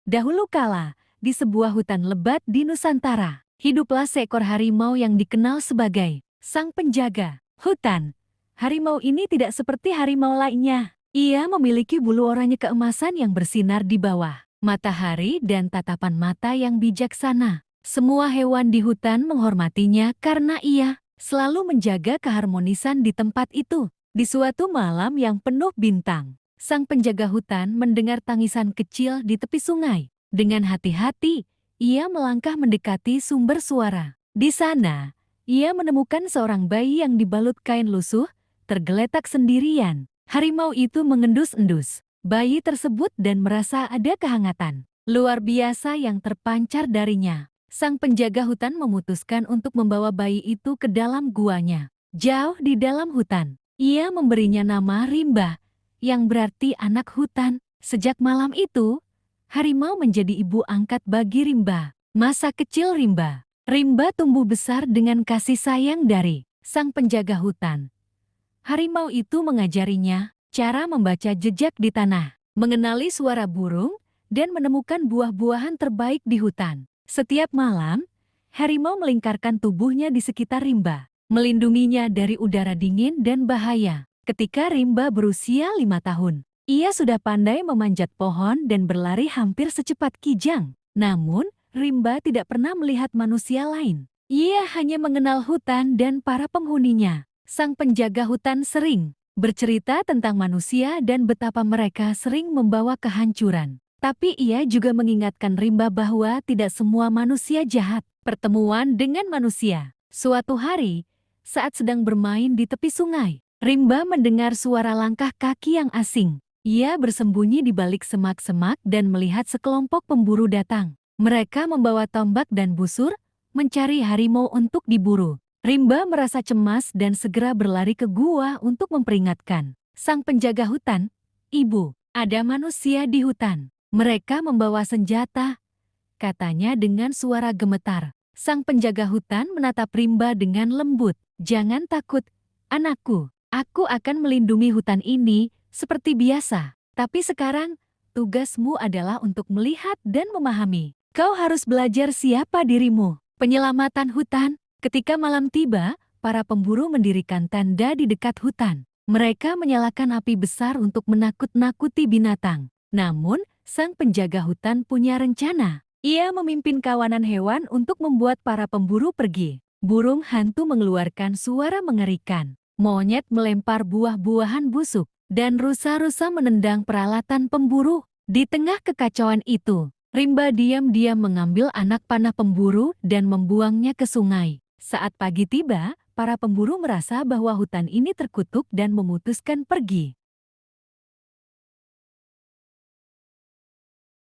Dahulu kala, di sebuah hutan lebat di Nusantara, hiduplah seekor harimau yang dikenal sebagai sang penjaga hutan. Harimau ini tidak seperti harimau lainnya. Ia memiliki bulu oranye keemasan yang bersinar di bawah matahari dan tatapan mata yang bijaksana. Semua hewan di hutan menghormatinya karena ia selalu menjaga keharmonisan di tempat itu. Di suatu malam yang penuh bintang, sang penjaga hutan mendengar tangisan kecil di tepi sungai. Dengan hati-hati, ia melangkah mendekati sumber suara. Di sana, ia menemukan seorang bayi yang dibalut kain lusuh, tergeletak sendirian. Harimau itu mengendus-endus bayi tersebut dan merasa ada kehangatan luar biasa yang terpancar darinya. Sang penjaga hutan memutuskan untuk membawa bayi itu ke dalam guanya. Jauh di dalam hutan, ia memberinya nama Rimba, yang berarti anak hutan. Sejak malam itu, harimau menjadi ibu angkat bagi Rimba. Masa kecil Rimba. Rimba tumbuh besar dengan kasih sayang dari sang penjaga hutan. Harimau itu mengajarinya cara membaca jejak di tanah, mengenali suara burung, dan menemukan buah-buahan terbaik di hutan. Setiap malam, harimau melingkarkan tubuhnya di sekitar Rimba, melindunginya dari udara dingin dan bahaya. Ketika Rimba berusia 5 tahun, ia sudah pandai memanjat pohon dan berlari hampir secepat kijang. Namun, Rimba tidak pernah melihat manusia lain. Ia hanya mengenal hutan dan para penghuninya. Sang penjaga hutan sering bercerita tentang manusia dan betapa mereka sering membawa kehancuran. Tapi ia juga mengingatkan Rimba bahwa tidak semua manusia jahat. Pertemuan dengan manusia. Suatu hari, saat sedang bermain di tepi sungai, Rimba mendengar suara langkah kaki yang asing. Ia bersembunyi di balik semak-semak dan melihat sekelompok pemburu datang. Mereka membawa tombak dan busur, mencari harimau untuk diburu. Rimba merasa cemas dan segera berlari ke gua untuk memperingatkan sang penjaga hutan. "Ibu, ada manusia di hutan. Mereka membawa senjata," katanya dengan suara gemetar. Sang penjaga hutan menatap Rimba dengan lembut. "Jangan takut, anakku. Aku akan melindungi hutan ini seperti biasa. Tapi sekarang, tugasmu adalah untuk melihat dan memahami. Kau harus belajar siapa dirimu." Penyelamatan hutan. Ketika malam tiba, para pemburu mendirikan tenda di dekat hutan. Mereka menyalakan api besar untuk menakut-nakuti binatang. Namun, sang penjaga hutan punya rencana. Ia memimpin kawanan hewan untuk membuat para pemburu pergi. Burung hantu mengeluarkan suara mengerikan. Monyet melempar buah-buahan busuk. Dan rusa-rusa menendang peralatan pemburu. Di tengah kekacauan itu, Rimba diam-diam mengambil anak panah pemburu dan membuangnya ke sungai. Saat pagi tiba, para pemburu merasa bahwa hutan ini terkutuk dan memutuskan pergi.